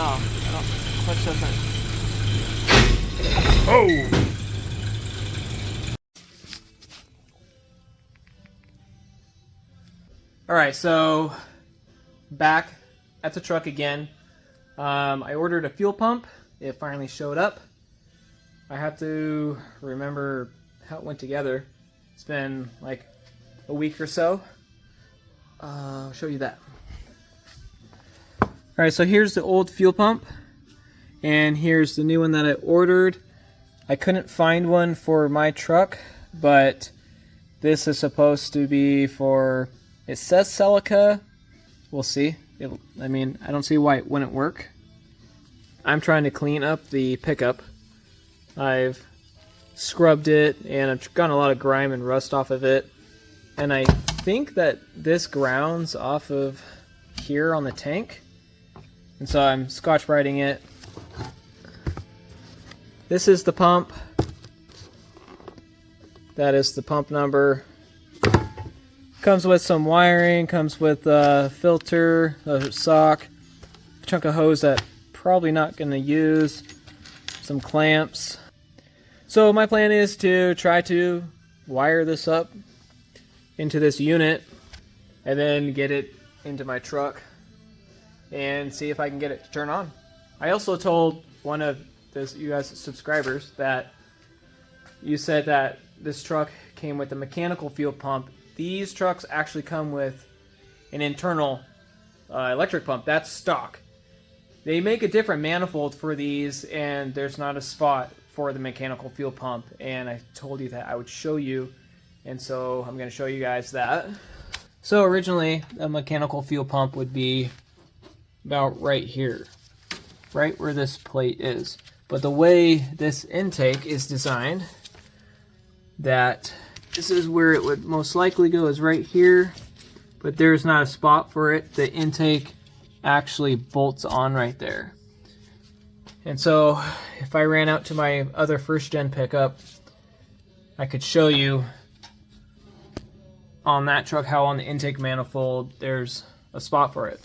No, I don't. Clutch doesn't. Oh! Alright, so back at the truck again. I ordered a fuel pump. It finally showed up. I have to remember how it went together. It's been like a week or so. I'll show you that. Alright, so here's the old fuel pump. And here's the new one that I ordered. I couldn't find one for my truck, but this is supposed to be for, it says Celica. We'll see. I mean, I don't see why it wouldn't work. I'm trying to clean up the pickup. I've scrubbed it and I've gotten a lot of grime and rust off of it. And I think that this grounds off of here on the tank. And so I'm Scotch-Briting it. This is the pump. That is the pump number. Comes with some wiring, comes with a filter, a sock, a chunk of hose that probably not going to use, some clamps. So my plan is to try to wire this up into this unit and then get it into my truck and see if I can get it to turn on. I also told one of you guys subscribers that you said that this truck came with a mechanical fuel pump. These trucks actually come with an internal electric pump. That's stock. They make a different manifold for these, and there's not a spot for the mechanical fuel pump. And I told you that I would show you, and so I'm going to show you guys that. So originally, a mechanical fuel pump would be about right here, right where this plate is. But the way this intake is designed, that this is where it would most likely go, is right here, but there's not a spot for it. The intake actually bolts on right there. And so if I ran out to my other first gen pickup, I could show you on that truck how on the intake manifold there's a spot for it.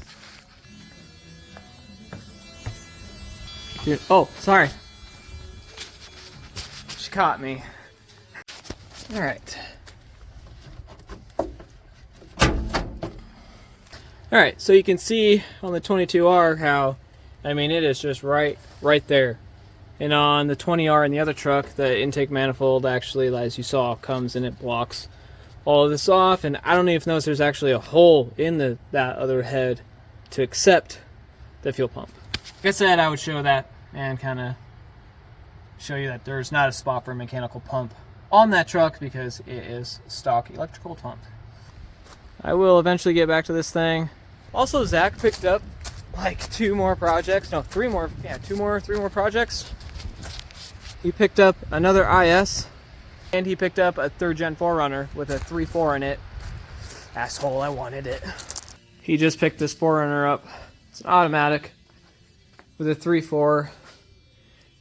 Dude, oh, sorry. She caught me. Alright. Alright, so you can see on the 22R how, I mean, it is just right there. And on the 20R in the other truck, the intake manifold actually, as you saw, comes and it blocks all of this off. And I don't even know if there's actually a hole in that other head to accept the fuel pump. Like I said, I would show that and kind of show you that there's not a spot for a mechanical pump on that truck because it is stock electrical pump. I will eventually get back to this thing. Also, Zach picked up like three more projects. He picked up another IS and he picked up a 3rd gen 4Runner with a 3.4 in it. Asshole, I wanted it. He just picked this 4Runner up. It's an automatic with a 3.4.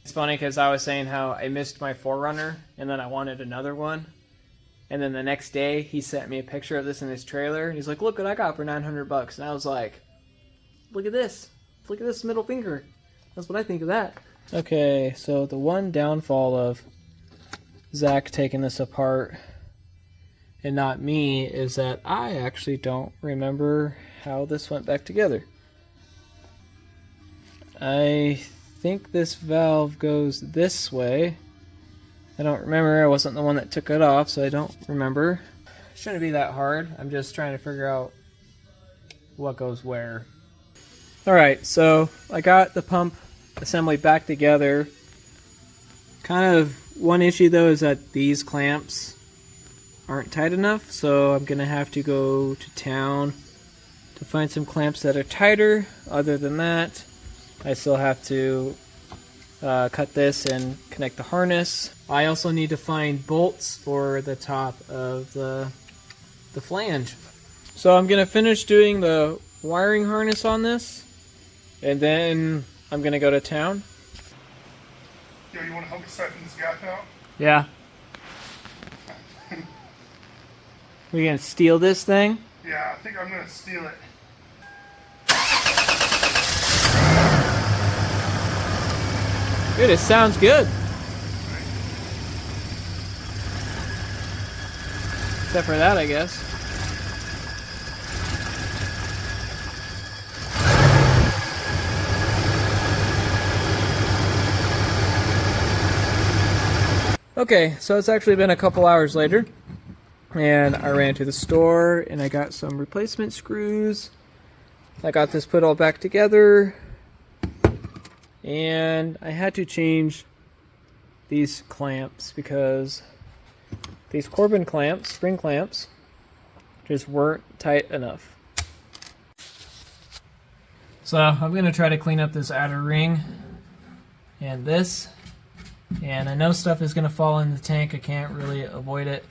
It's funny because I was saying how I missed my 4Runner and then I wanted another one. And then the next day he sent me a picture of this in his trailer. He's like, look what I got for $900. And I was like, look at this. Look at this middle finger. That's what I think of that. Okay, so the one downfall of Zach taking this apart and not me is that I actually don't remember how this went back together. I think this valve goes this way. I don't remember. I wasn't the one that took it off, so I don't remember. Shouldn't be that hard. I'm just trying to figure out what goes where. Alright, so I got the pump assembly back together. Kind of one issue though is that these clamps aren't tight enough, so I'm gonna have to go to town to find some clamps that are tighter. Other than that, I still have to cut this and connect the harness. I also need to find bolts for the top of the flange. So I'm gonna finish doing the wiring harness on this, and then I'm gonna go to town. Yo, you want to help me siphon this gas out? Yeah. We gonna steal this thing? Yeah, I think I'm gonna steal it. Dude, it sounds good. Except for that, I guess. Okay, so it's actually been a couple hours later, and I ran to the store and I got some replacement screws. I got this put all back together, and I had to change these clamps because these Corbin clamps, spring clamps, just weren't tight enough. So I'm going to try to clean up this outer ring and this. And I know stuff is going to fall in the tank. I can't really avoid it.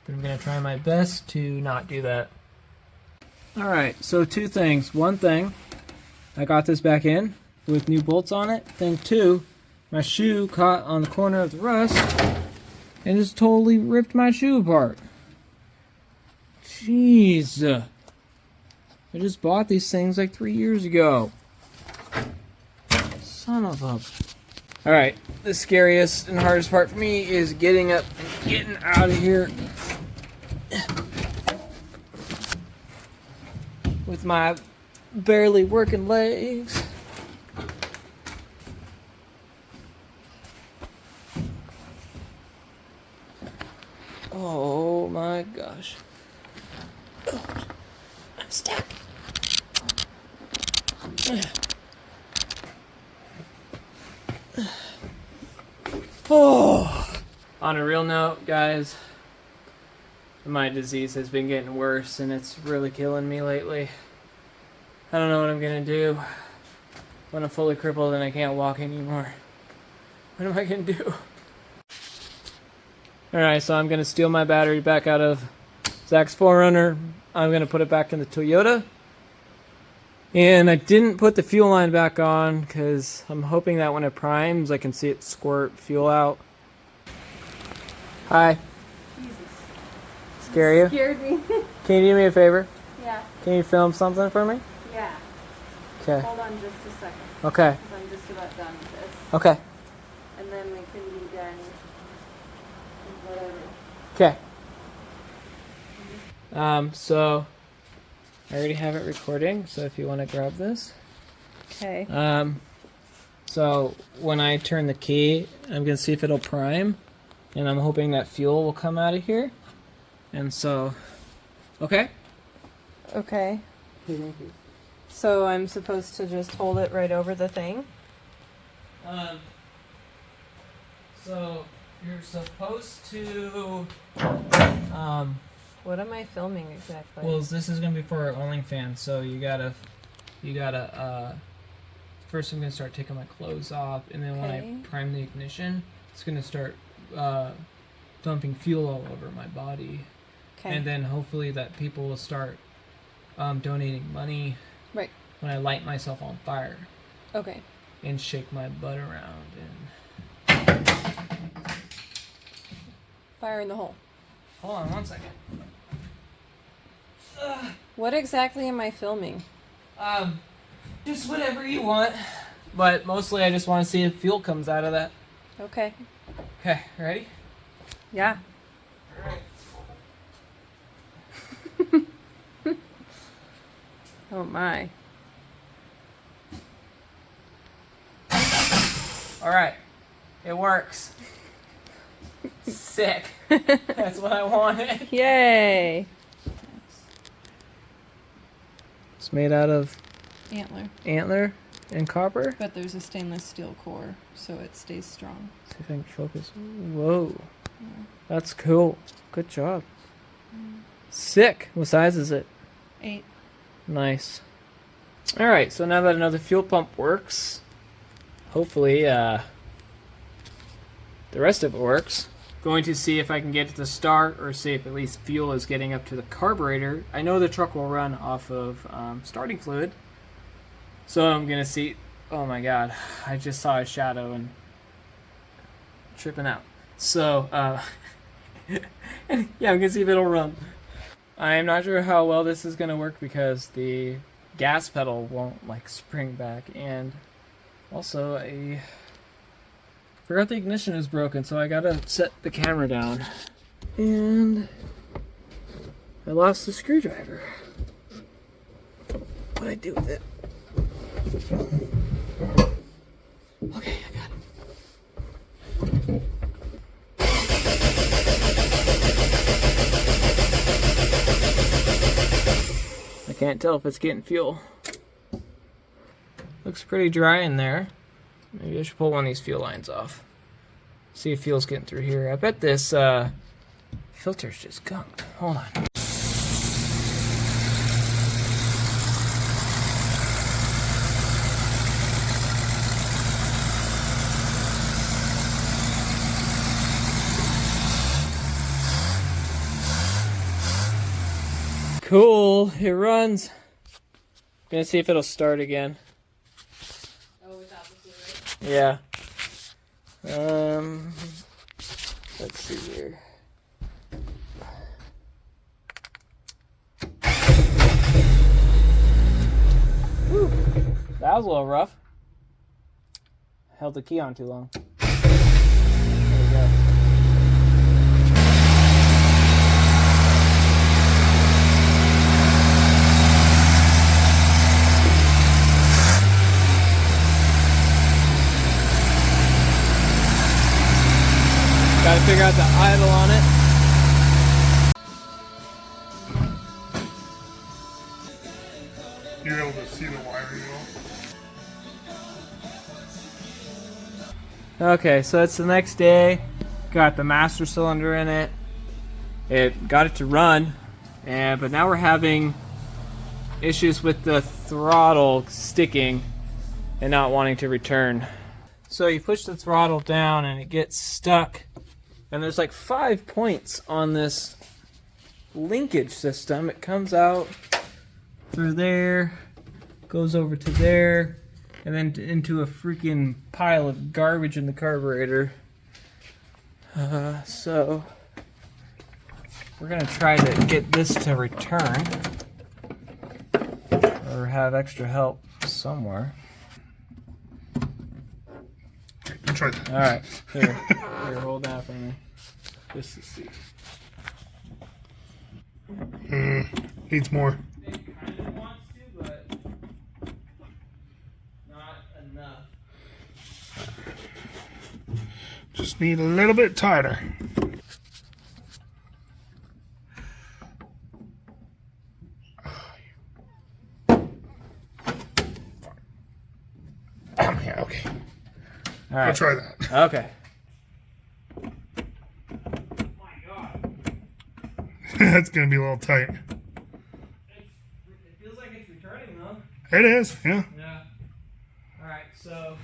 But I'm going to try my best to not do that. Alright, so two things. One thing, I got this back in with new bolts on it. Thing two, my shoe caught on the corner of the rust and just totally ripped my shoe apart. Jeez. I just bought these things like 3 years ago. Son of a... Alright, the scariest and hardest part for me is getting up and getting out of here with my barely working legs. Oh my gosh. Oh, I'm stuck. Oh. On a real note, guys, my disease has been getting worse and it's really killing me lately. I don't know what I'm gonna do when I'm fully crippled and I can't walk anymore. What am I gonna do? Alright, so I'm gonna steal my battery back out of Zach's 4Runner. I'm gonna put it back in the Toyota. And I didn't put the fuel line back on because I'm hoping that when it primes, I can see it squirt fuel out. Hi. Jesus. Scare you? Scared me. Can you do me a favor? Yeah. Can you film something for me? Yeah. Okay. Hold on just a second. Okay. Because I'm just about done with this. Okay. And then we can be done. Whatever. Okay. So I already have it recording, so if you want to grab this. Okay. So when I turn the key, I'm going to see if it'll prime, and I'm hoping that fuel will come out of here. And so, okay? Okay. So I'm supposed to just hold it right over the thing? So you're supposed to, What am I filming exactly? well, this is going to be for our OnlyFans, so you gotta, first I'm going to start taking my clothes off, and then when Okay. I prime the ignition, it's going to start dumping fuel all over my body. Okay. And then hopefully that people will start donating money Right. when I light myself on fire Okay. and shake my butt around. And Fire in the hole. hold on one second. What exactly am I filming? Just whatever you want, but mostly I just want to see if fuel comes out of that. Okay. Okay, ready? Yeah. All right. Oh my. All right, it works. Sick. That's what I wanted. Yay. It's made out of Antler. antler and copper. But there's a stainless steel core, so it stays strong. See if I can focus. Whoa, that's cool. Good job. Sick. What size is it? 8. Nice. All right, so now that another fuel pump works, hopefully the rest of it works. Going to see if I can get it to start or see if at least fuel is getting up to the carburetor. I know the truck will run off of starting fluid. So I'm going to see. Oh my god, I just saw a shadow and tripping out. So, yeah, I'm going to see if it'll run. I'm not sure how well this is going to work because the gas pedal won't like spring back, and also Forgot the ignition is broken, so I gotta set the camera down. And I lost the screwdriver. What'd I do with it? Okay, I got it. I can't tell if it's getting fuel. Looks pretty dry in there. Maybe I should pull one of these fuel lines off. See if fuel's getting through here. I bet this filter's just gunked. Hold on. Cool, it runs. Gonna see if it'll start again. Oh, without the fluid? Yeah. Let's see here. Whew. That was a little rough. Held the key on too long. There we go. Gotta figure out the idle on it. You're able to see the wiring at all? Okay, so it's the next day. Got the master cylinder in it. It got it to run, but now we're having issues with the throttle sticking and not wanting to return. So you push the throttle down and it gets stuck. And there's like 5 points on this linkage system. It comes out through there, goes over to there, and then into a freaking pile of garbage in the carburetor. So we're gonna try to get this to return, or have extra help somewhere. Try that. All right, here, hold that for me. Just to see. Needs more. It kind of wants to, but not enough. Just need a little bit tighter. Yeah, okay. All right. I'll try that. Okay. That's gonna be a little tight. It feels like it's returning though. It is, yeah. Yeah. All right, so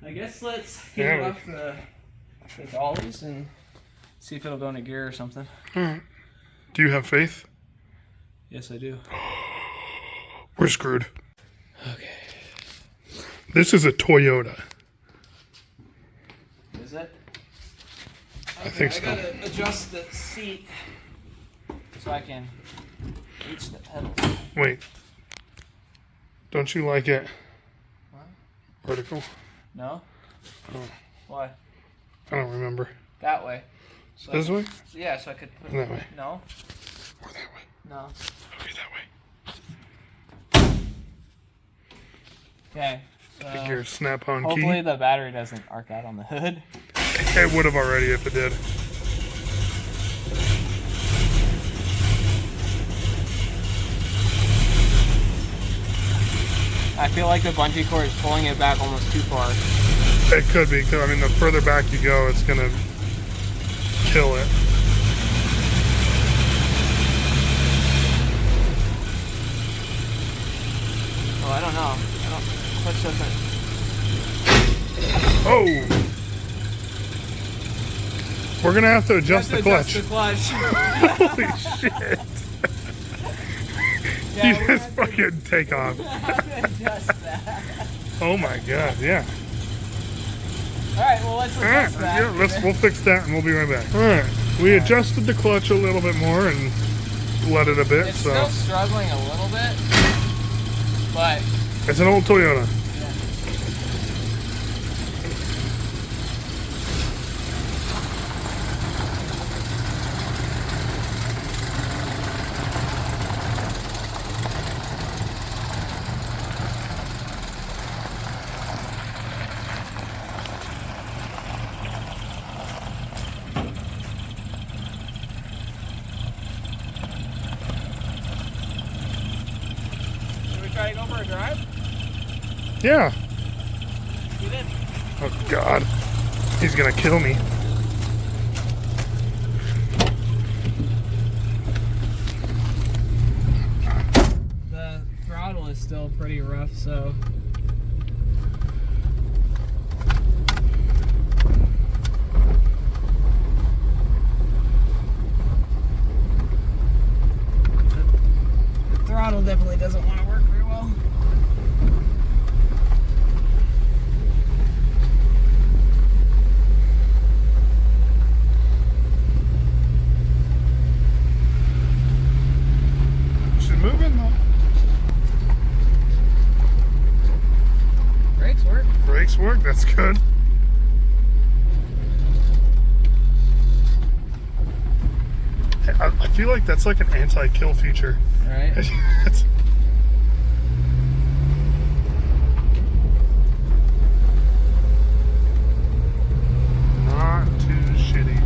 I guess let's Yeah, get off the dollies and see if it'll go into gear or something. Alright. Do you have faith? Yes, I do. We're screwed. Okay. This is a Toyota. Is it? I think so. I gotta adjust the seat so I can reach the pedal. Wait. Don't you like it What? vertical? No? Oh, Why? I don't remember. That way. So This way? Yeah, so I could put That way. No? Or that way? No. Okay, that way. Okay. Take your snap-on Hopefully key. the battery doesn't arc out on the hood. It would have already if it did. I feel like the bungee cord is pulling it back almost too far. It could be, because I mean, the further back you go, it's gonna kill it. Oh, I don't know. Clutch doesn't. Oh! We're gonna have to adjust the clutch. Holy shit! Yeah, You just fucking take off. adjust that. Oh my god, yeah. Alright, well let's Alright, adjust that. yeah, we'll fix that and we'll be right back. Alright, we adjusted the clutch a little bit more and let it a bit, It's so. still struggling a little bit, but It's an old Toyota. Yeah. Get in. Oh God, he's gonna kill me. The throttle is still pretty rough, so. The throttle definitely doesn't want to work very well. She's moving though. Brakes work. Brakes work, that's good. Hey, I feel like that's like an anti-kill feature. Right. It's- Not too shitty.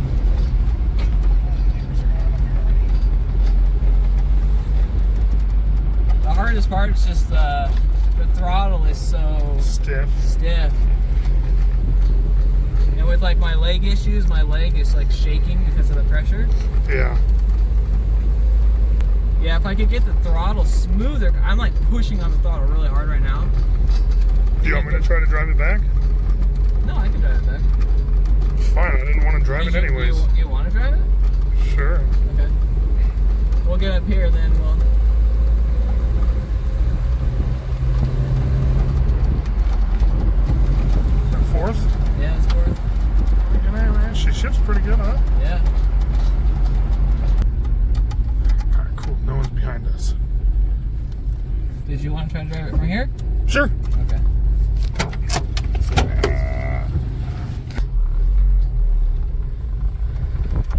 The hardest part is just the throttle is so Stiff. stiff. And with like my leg issues, my leg is like shaking because of the pressure. Yeah. Yeah, if I could get the throttle smoother, I'm like pushing on the throttle really hard right now. Do you want me to try to drive it back? No, I can drive it back. Fine, I didn't want to drive it anyways. You want to drive it? Sure. Okay. We'll get up here, then we'll. Fourth? Yeah, it's worth. She shifts pretty good, huh? Yeah. Alright, cool. No one's behind us. Did you want to try to drive it from here? Sure. Okay.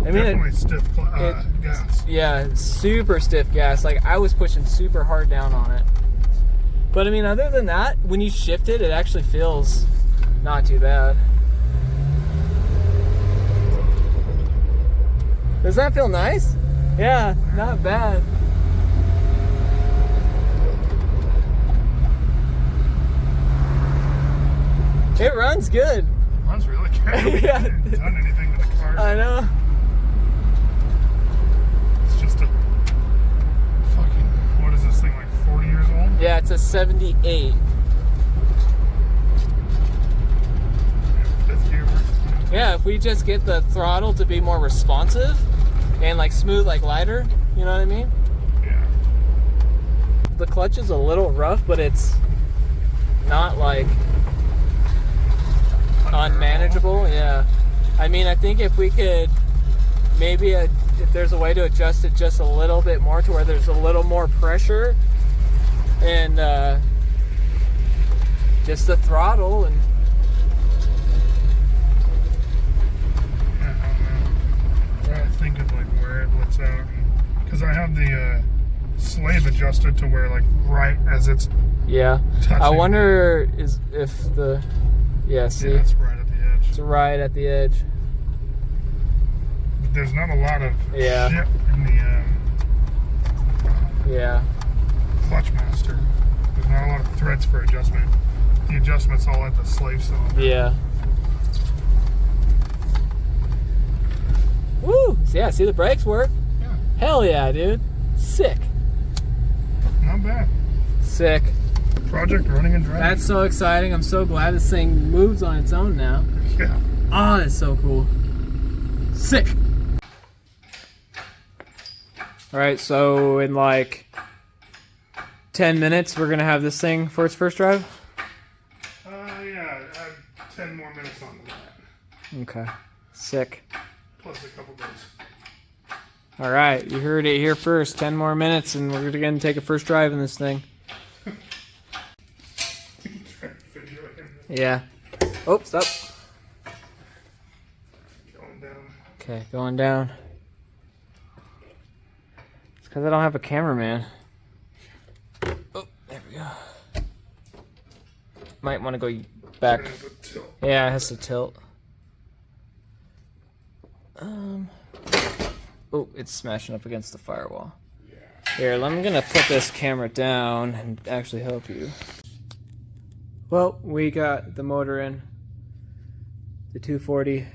I mean, Definitely stiff gas. yeah, it's super stiff gas. Like I was pushing super hard down on it. But I mean, other than that, when you shift it, it actually feels not too bad. Does that feel nice? Yeah, not bad. It runs good. Runs really good. Yeah. I haven't done anything to the car. I know. It's just a fucking, what is this thing, like 40 years old? Yeah, it's a 78. Fifth gear works. Yeah, if we just get the throttle to be more responsive and like smooth, like lighter, you know what I mean? Yeah. The clutch is a little rough, but it's not like unmanageable. Yeah. I mean, I think if we could maybe if there's a way to adjust it just a little bit more to where there's a little more pressure and just the throttle and Yeah, I don't know. Trying to think of like where it lets out. Because I have the slave adjusted to where like right as it's yeah. touching. I wonder if the see Yeah, it's right at the edge. it's right at the edge. But there's not a lot of Yeah. shit in the Yeah. clutch master. There's not a lot of threads for adjustment. The adjustment's all at the slave cylinder. Yeah. Woo! Yeah, see the brakes work? Yeah. Hell yeah, dude. Sick. Not bad. Sick. Project running and driving. That's so exciting. I'm so glad this thing moves on its own now. Yeah. Oh, that's so cool. Sick. Alright, so in like 10 minutes, we're going to have this thing for its first drive? Yeah, I have 10 more minutes on that. Okay. Sick. Plus a couple days. Alright, you heard it here first. 10 more minutes and we're going to take a first drive in this thing. Yeah. Oh, stop. Going down. Okay, going down. It's because I don't have a cameraman. Oh, there we go. Might want to go back. Yeah, it has to tilt. Oh, it's smashing up against the firewall. Here, I'm gonna put this camera down and actually help you. Well, we got the motor in, the 240.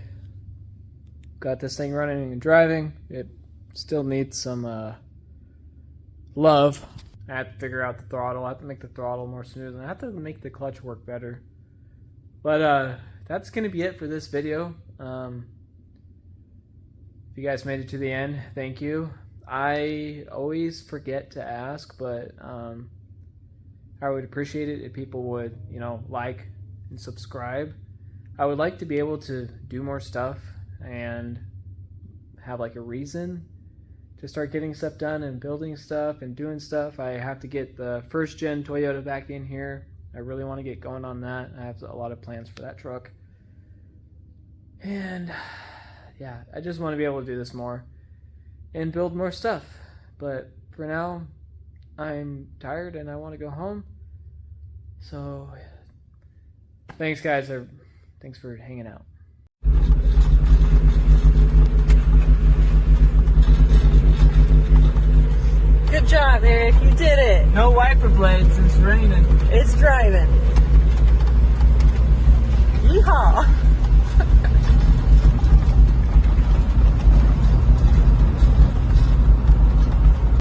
Got this thing running and driving. It still needs some love. I have to figure out the throttle. I have to make the throttle more smooth, and I have to make the clutch work better. But that's going to be it for this video. If you guys made it to the end, thank you. I always forget to ask, but I would appreciate it if people would, like and subscribe. I would like to be able to do more stuff and have like a reason to start getting stuff done and building stuff and doing stuff. I have to get the first gen Toyota back in here. I really want to get going on that. I have a lot of plans for that truck. And yeah, I just want to be able to do this more and build more stuff. But for now, I'm tired and I want to go home. So thanks guys. Thanks for hanging out. Good job, Eric. You did it. No wiper blades. It's raining. It's driving. Yeehaw.